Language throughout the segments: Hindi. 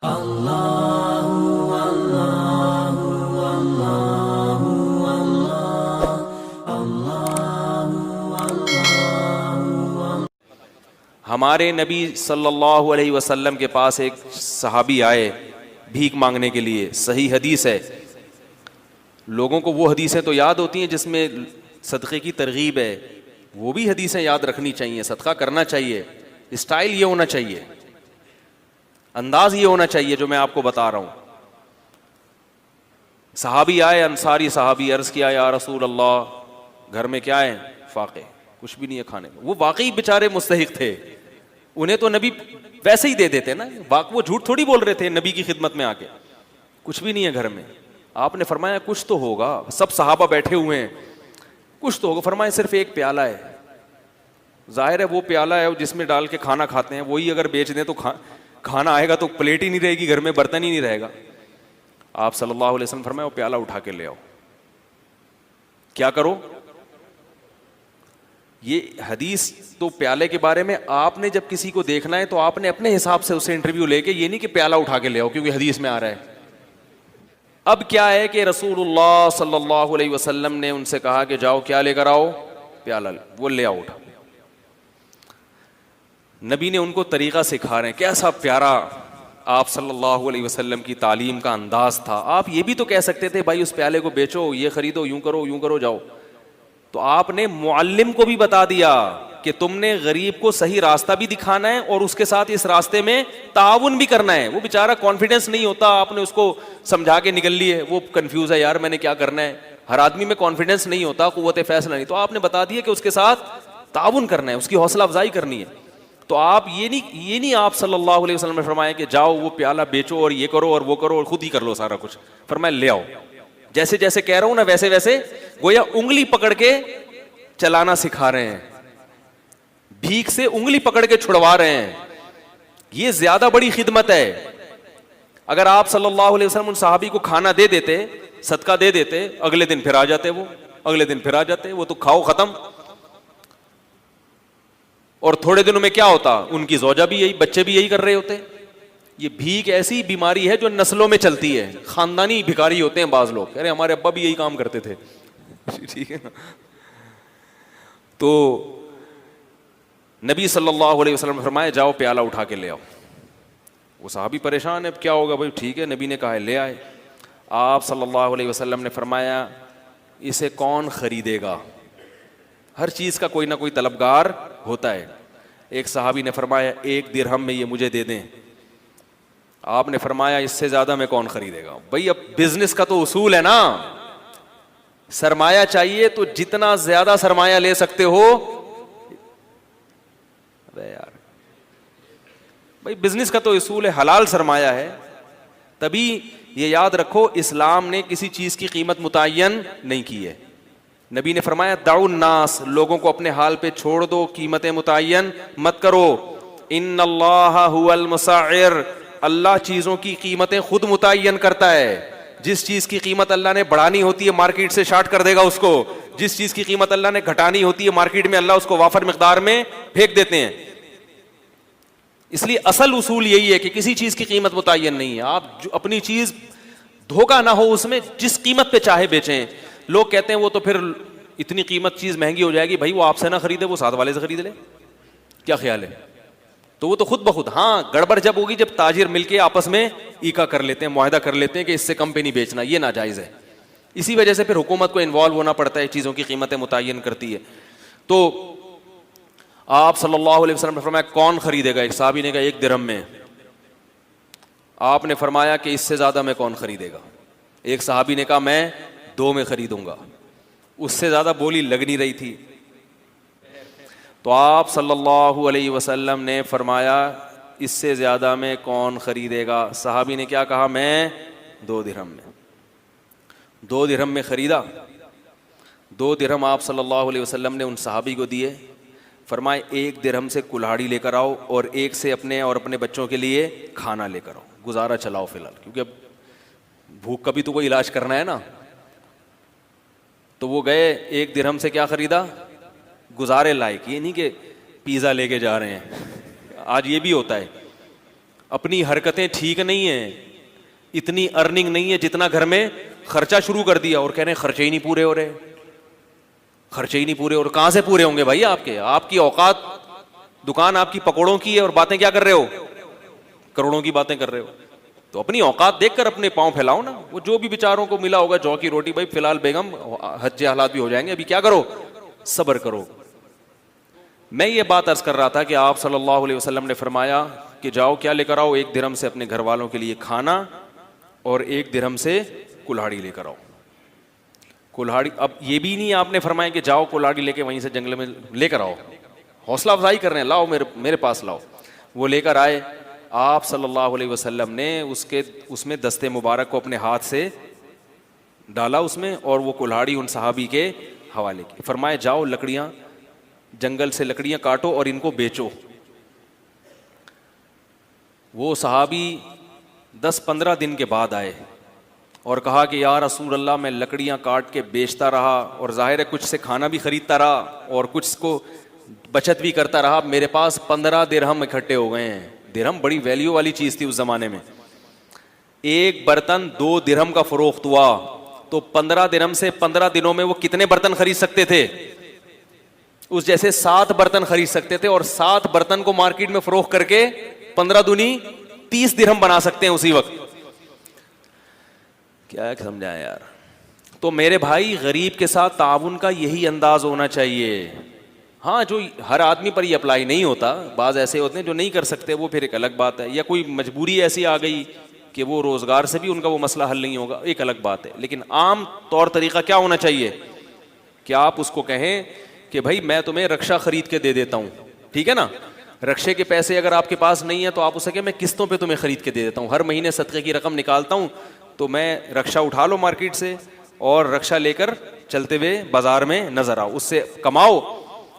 हमारे नबी सल्लल्लाहु अलैहि वसल्लम के पास एक सहाबी आए भीख मांगने के लिए। सही हदीस है। लोगों को वो हदीसें तो याद होती हैं जिसमें सदक़े की तरगीब है, वो भी हदीसें याद रखनी चाहिए। सदका करना चाहिए, स्टाइल ये होना चाहिए, अंदाज ये होना चाहिए जो मैं आपको बता रहा हूँ। सहाबी आए, अंसारी सहाबी, अर्ज़ किया या रसूल अल्लाह, घर में क्या है? फाक़े, कुछ भी नहीं है खाने में। वो वाकई बेचारे मुस्तहिक थे, उन्हें तो नबी वैसे ही दे देते ना, वो झूठ थोड़ी बोल रहे थे नबी की खिदमत में आके। कुछ भी नहीं है घर में। आपने फरमाया कुछ तो होगा, सब सहाबा बैठे हुए हैं, कुछ तो होगा। फरमाया सिर्फ एक प्याला है। जाहिर है वो प्याला है जिसमें डाल के खाना खाते हैं, वही अगर बेच दें तो खाना आएगा तो प्लेट ही नहीं रहेगी घर में, बर्तन ही नहीं रहेगा। आप सल्लल्लाहु अलैहि वसल्लम फरमाया वो प्याला उठा के ले आओ। क्या करो? ये हदीस तो प्याले के बारे में, आपने जब किसी को देखना है तो आपने अपने हिसाब से उससे इंटरव्यू लेके, ये नहीं कि प्याला उठा के ले आओ क्योंकि हदीस में आ रहा है। अब क्या है कि रसूलुल्लाह सल्लल्लाहु अलैहि वसल्लम ने उनसे कहा कि जाओ क्या लेकर आओ? प्याला। वो ले आओ उठा। नबी ने उनको तरीका सिखा रहे हैं। कैसा प्यारा आप सल्लल्लाहु अलैहि वसल्लम की तालीम का अंदाज था। आप ये भी तो कह सकते थे भाई उस प्याले को बेचो, ये खरीदो, यूं करो जाओ। तो आपने मुअल्लिम को भी बता दिया कि तुमने गरीब को सही रास्ता भी दिखाना है और उसके साथ इस रास्ते में ताउन भी करना है। वो बेचारा कॉन्फिडेंस नहीं होता, आपने उसको समझा के निकल लिए, वो कंफ्यूज है, यार मैंने क्या करना है। हर आदमी में कॉन्फिडेंस नहीं होता, कुव्वत फैसला नहीं। तो आपने बता दिया कि उसके साथ ताउन करना है, उसकी हौसला अफजाई करनी है। तो आप ये नहीं आप सल्लल्लाहु अलैहि वसल्लम ने फरमाया कि जाओ वो प्याला बेचो और ये करो और वो करो और खुद ही कर लो सारा कुछ। फरमाया ले आओ। जैसे जैसे कह रहा हूं ना वैसे वैसे गोया उंगली पकड़ के चलाना सिखा रहे हैं, भीख से उंगली पकड़ के छुड़वा रहे हैं। ये ज्यादा बड़ी खिदमत है। अगर आप सल्लल्लाहु अलैहि वसल्लम उन सहाबी को खाना दे देते, सदका दे देते, अगले दिन फिर आ जाते, वो अगले दिन फिर आ जाते, वो तो खाओ खत्म। और थोड़े दिनों में क्या होता, उनकी ज़ौजा भी यही, बच्चे भी यही कर रहे होते। ये भीख ऐसी बीमारी है जो नस्लों में चलती है। खानदानी भिखारी होते हैं बाज लोग, अरे हमारे अब्बा भी यही काम करते थे। ठीक है ना। तो नबी सल्लल्लाहु अलैहि वसल्लम ने फरमाया जाओ प्याला उठा के ले आओ। वो साहबी परेशान है, क्या होगा भाई? ठीक है, नबी ने कहा है ले आए। आप सल्लल्लाहु अलैहि वसल्लम ने फरमाया इसे कौन खरीदेगा? हर चीज़ का कोई ना कोई तलबगार होता है। एक सहाबी ने फरमाया 1 दिरहम में ये मुझे दे दें। आपने फरमाया इससे ज़्यादा में कौन खरीदेगा? भाई अब बिजनेस का तो उसूल है ना, सरमाया चाहिए तो जितना ज्यादा सरमाया ले सकते हो। अरे यार भाई बिजनेस का तो उसूल है, हलाल सरमाया है। तभी ये याद रखो इस्लाम ने किसी चीज की कीमत मुतय्यन नहीं की है। नबी ने फरमाया दाउन नास, लोगों को अपने हाल पे छोड़ दो, कीमतें मुतय्यन मत करो। इन्नल्लाह हुवल मुसअ्इर, अल्लाह चीजों की कीमतें खुद मुतय्यन करता है। जिस चीज की कीमत अल्लाह ने बढ़ानी होती है मार्केट से शार्ट कर देगा उसको, जिस चीज की कीमत अल्लाह ने घटानी होती है मार्केट में अल्लाह उसको वाफर मिकदार में फेंक देते हैं। इसलिए असल उसूल यही है कि किसी चीज की कीमत मुतय्यन नहीं है। आप जो अपनी चीज धोखा ना हो उसमें, जिस कीमत पे चाहे बेचें। लोग कहते हैं वो तो फिर इतनी कीमत चीज महंगी हो जाएगी, भाई वो आपसे ना खरीदे, वो साथ वाले से खरीद ले। क्या ख्याल है? तो वो तो खुद ब खुद, हाँ गड़बड़ जब होगी जब ताजिर मिलके आपस में ईका कर लेते हैं, मुआहदा कर लेते हैं कि इससे कम पे नहीं बेचना, ये नाजायज है। इसी वजह से फिर हुकूमत को इन्वॉल्व होना पड़ता है, चीजों की कीमतें मुतय्यन करती है। तो आप सल्लल्लाहु अलैहि वसल्लम ने फरमाया कौन खरीदेगा? एक साहबी ने कहा 1 दिरहम में। आपने फरमाया कि इससे ज्यादा में कौन खरीदेगा? एक साहबी ने कहा मैं 2 में खरीदूंगा। उससे ज्यादा बोली लग नहीं रही थी। तो आप सल्लल्लाहु अलैहि वसल्लम ने फरमाया इससे ज्यादा में कौन खरीदेगा? सहाबी ने क्या कहा? मैं 2 दिरहम में। 2 दिरहम में खरीदा। 2 दिरहम आप सल्लल्लाहु अलैहि वसल्लम ने उन सहाबी को दिए। फरमाए 1 दिरहम से कुल्हाड़ी लेकर आओ और 1 से अपने और अपने बच्चों के लिए खाना लेकर आओ, गुजारा चलाओ फिलहाल, क्योंकि अब भूख का भी तो कोई इलाज करना है ना। तो वो गए, 1 दिरहम से क्या खरीदा? गुजारे लायक। ये नहीं कि पिज़्ज़ा लेके जा रहे हैं, आज ये भी होता है। अपनी हरकतें ठीक नहीं है, इतनी अर्निंग नहीं है जितना घर में खर्चा शुरू कर दिया, और कह रहे हैं खर्चे ही नहीं पूरे हो रहे, खर्चे ही नहीं पूरे। और कहां से पूरे होंगे भाई आपके? आपकी औकात, दुकान आपकी पकौड़ों की है और बातें क्या कर रहे हो? करोड़ों की बातें कर रहे हो। तो अपनी औकात देखकर अपने पांव फैलाओ ना। वो जो भी बेचारों को मिला होगा जौ की रोटी, भाई फिलहाल बेगम हज्जे हालात भी हो जाएंगे, अभी क्या करो, सब्र करो। मैं ये बात अर्ज कर रहा था कि आप सल्लल्लाहु अलैहि वसल्लम ने फरमाया कि जाओ क्या लेकर आओ, 1 दिरहम से अपने घर वालों के लिए खाना और 1 दिरहम से कुल्हाड़ी लेकर आओ। कुल्हाड़ी, अब ये भी नहीं आपने फरमाया कि जाओ कुल्हाड़ी लेके वहीं से जंगल में लेकर आओ, हौसला अफजाई कर रहे हैं, लाओ मेरे पास लाओ। वो लेकर आए, आप सल्लल्लाहु अलैहि वसल्लम ने उसमें दस्ते मुबारक को अपने हाथ से डाला उसमें, और वो कुल्हाड़ी उन सहाबी के हवाले की। फरमाया जाओ लकड़ियां, जंगल से लकड़ियां काटो और इनको बेचो। वो सहाबी 10-15 दिन के बाद आए और कहा कि या रसूल अल्लाह, मैं लकड़ियां काट के बेचता रहा और जाहिर है कुछ से खाना भी खरीदता रहा और कुछ को बचत भी करता रहा, मेरे पास 15 दिरहम इकट्ठे हो गए हैं। दिरहम बड़ी वैल्यू वाली चीज थी उस जमाने में। एक बर्तन 2 दिरहम का फरोख्त हुआ तो 15 दिरहम से 15 दिनों में वो कितने बर्तन खरीद सकते थे? उस जैसे 7 बर्तन खरीद सकते थे, और 7 बर्तन को मार्केट में फरोख्त करके 15 दूनी 30 दिरहम बना सकते हैं उसी वक्त। क्या समझाएं यार। तो मेरे भाई, गरीब के साथ ताउन का यही अंदाज होना चाहिए। हाँ, जो हर आदमी पर ये अप्लाई नहीं होता, बाज ऐसे होते हैं जो नहीं कर सकते, वो फिर एक अलग बात है, या कोई मजबूरी ऐसी आ गई कि वो रोजगार से भी उनका वो मसला हल नहीं होगा, एक अलग बात है। लेकिन आम तौर तरीका क्या होना चाहिए कि आप उसको कहें कि भाई मैं तुम्हें रक्षा खरीद के दे देता हूँ, ठीक है ना। रक्षे के पैसे अगर आपके पास नहीं है तो आप उसे कहें मैं किस्तों पे तुम्हें खरीद के दे देता हूँ, हर महीने सदक़े की रकम निकालता हूँ, तो मैं रक्षा उठा लो मार्केट से और रक्षा लेकर चलते हुए बाजार में नजर आओ, उससे कमाओ,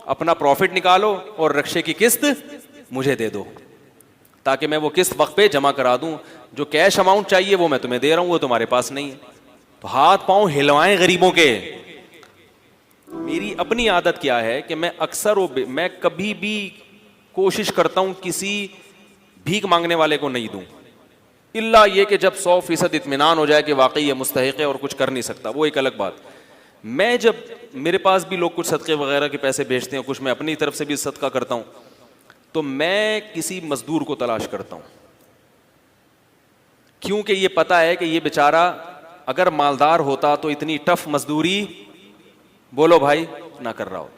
अपना प्रॉफिट निकालो और रक्षे की किस्त मुझे दे दो, ताकि मैं वो किस्त वक्त पे जमा करा दूं। जो कैश अमाउंट चाहिए वो मैं तुम्हें दे रहा हूं, वो तुम्हारे पास नहीं है। तो हाथ पांव हिलवाएं गरीबों के। मेरी अपनी आदत क्या है कि मैं कभी भी कोशिश करता हूं किसी भीख मांगने वाले को नहीं दूं, इल्ला ये कि जब 100% इत्मीनान हो जाए कि वाकई ये मुस्तहिक है और कुछ कर नहीं सकता, वो एक अलग बात। मैं जब मेरे पास भी लोग कुछ सदक़े वगैरह के पैसे भेजते हैं, कुछ मैं अपनी तरफ से भी सदका करता हूं, तो मैं किसी मजदूर को तलाश करता हूं, क्योंकि ये पता है कि ये बेचारा अगर मालदार होता तो इतनी टफ मजदूरी, बोलो भाई, ना कर रहा हो।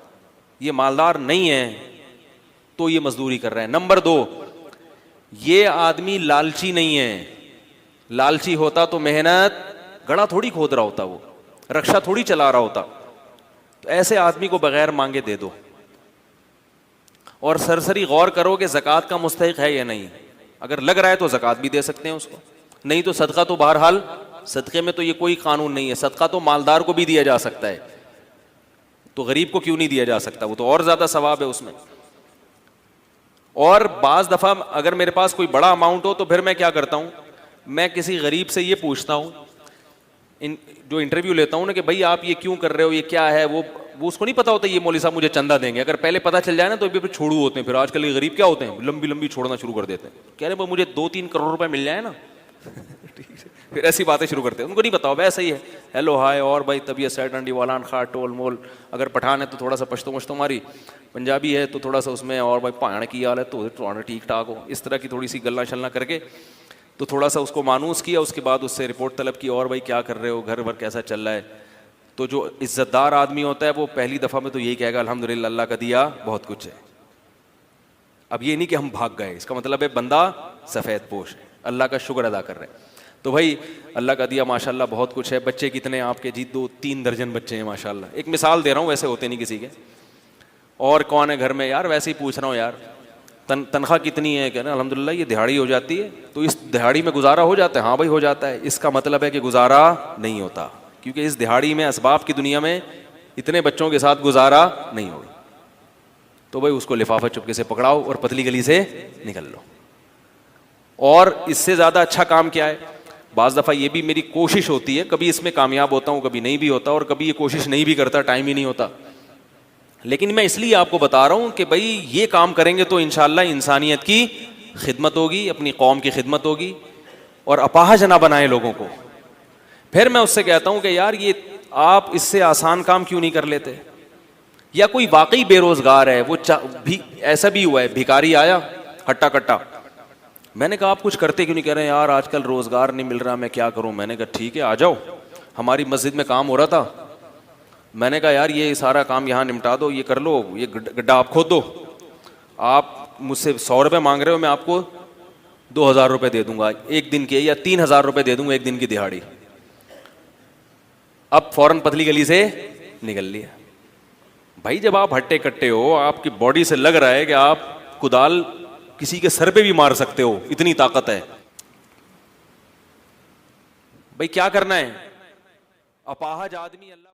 ये मालदार नहीं है तो ये मजदूरी कर रहा है। नंबर 2, ये आदमी लालची नहीं है। लालची होता तो मेहनत गड़ा थोड़ी खोद रहा होता, वो रक्षा थोड़ी चला रहा होता। तो ऐसे आदमी को बगैर मांगे दे दो, और सरसरी गौर करो कि ज़कात का मुस्तहिक है या नहीं। अगर लग रहा है तो ज़कात भी दे सकते हैं उसको, नहीं तो सदका तो बहरहाल, सदक़े में तो ये कोई कानून नहीं है, सदका तो मालदार को भी दिया जा सकता है, तो गरीब को क्यों नहीं दिया जा सकता? वो तो और ज्यादा सवाब है उसमें। और बाज दफा अगर मेरे पास कोई बड़ा अमाउंट हो तो फिर मैं क्या करता हूं, मैं किसी गरीब से ये पूछता हूं, जो इंटरव्यू लेता हूं ना, कि भाई आप ये क्यों कर रहे हो, ये क्या है। वो उसको नहीं पता होता ये मौलवी साहब मुझे चंदा देंगे। अगर पहले पता चल जाए ना तो फिर छोड़ू होते हैं। फिर आजकल ये गरीब क्या होते हैं, लंबी लंबी छोड़ना शुरू कर देते हैं, कह रहे मुझे 2-3 करोड़ रुपए मिल जाए ना फिर ऐसी बातें शुरू करते हैं। उनको नहीं पता हो वैसे ही है, हेलो हाय और भाई तबीयत सेट अंडी वालान खा टोल मोल। अगर पठान है तो थोड़ा सा पश्तो मश्तो मारी, पंजाबी है तो थोड़ा सा उसमें और भाई पाण की हाल है तो ठीक ठाक हो, इस तरह की थोड़ी सी गल्ला शल्ला करके तो थोड़ा सा उसको मानूस किया। उसके बाद उससे रिपोर्ट तलब की, और भाई क्या कर रहे हो, घर भर कैसा चल रहा है। तो जो इज्जतदार आदमी होता है वो पहली दफ़ा में तो यही कहेगा अल्हम्दुलिल्लाह, अल्लाह का दिया बहुत कुछ है। अब ये नहीं कि हम भाग गए, इसका मतलब है बंदा सफ़ेद पोश है, अल्लाह का शुक्र अदा कर रहे हैं। तो भाई अल्लाह का दिया माशाल्लाह बहुत कुछ है। बच्चे कितने आपके? जी 2-3 दर्जन बच्चे हैं माशाल्लाह। एक मिसाल दे रहा हूँ, वैसे होते नहीं किसी के। और कौन है घर में? यार वैसे ही पूछ रहा हूँ यार, तनख्वाह कितनी है? कहना अल्हम्दुलिल्लाह ये दिहाड़ी हो जाती है। तो इस दिहाड़ी में गुजारा हो जाता है? हाँ भाई हो जाता है। इसका मतलब है कि गुजारा नहीं होता, क्योंकि इस दिहाड़ी में असबाब की दुनिया में इतने बच्चों के साथ गुजारा नहीं होगा। तो भाई उसको लिफाफा चुपके से पकड़ाओ और पतली गली से निकल लो। और इससे ज़्यादा अच्छा काम क्या है? बाज़ दफ़ा ये भी मेरी कोशिश होती है, कभी इसमें कामयाब होता हूँ कभी नहीं भी होता, और कभी ये कोशिश नहीं भी करता, टाइम ही नहीं होता। लेकिन मैं इसलिए आपको बता रहा हूँ कि भाई ये काम करेंगे तो इंशाअल्लाह इंसानियत की खिदमत होगी, अपनी कौम की खिदमत होगी, और अपाहज ना बनाए लोगों को। फिर मैं उससे कहता हूं कि यार ये आप इससे आसान काम क्यों नहीं कर लेते? या कोई वाकई बेरोजगार है, वो भी ऐसा भी हुआ है, भिखारी आया हट्टा कट्टा, मैंने कहा आप कुछ करते क्यों नहीं? कह रहे हैं यार आजकल रोजगार नहीं मिल रहा, मैं क्या करूं? मैंने कहा ठीक है आ जाओ, हमारी मस्जिद में काम हो रहा था, मैंने कहा यार ये सारा काम यहाँ निपटा दो, ये कर लो, ये गड्ढा आप खोद दो, आप मुझसे 100 रुपये मांग रहे हो, मैं आपको 2000 रुपये दे दूंगा एक दिन के, या 3000 रुपये दे दूंगा एक दिन की दिहाड़ी। अब फौरन पतली गली से निकल लिया। भाई जब आप हट्टे कट्टे हो, आपकी बॉडी से लग रहा है कि आप कुदाल किसी के सर पे भी मार सकते हो, इतनी ताकत है, भाई क्या करना है? अपाहज आदमी अल्लाह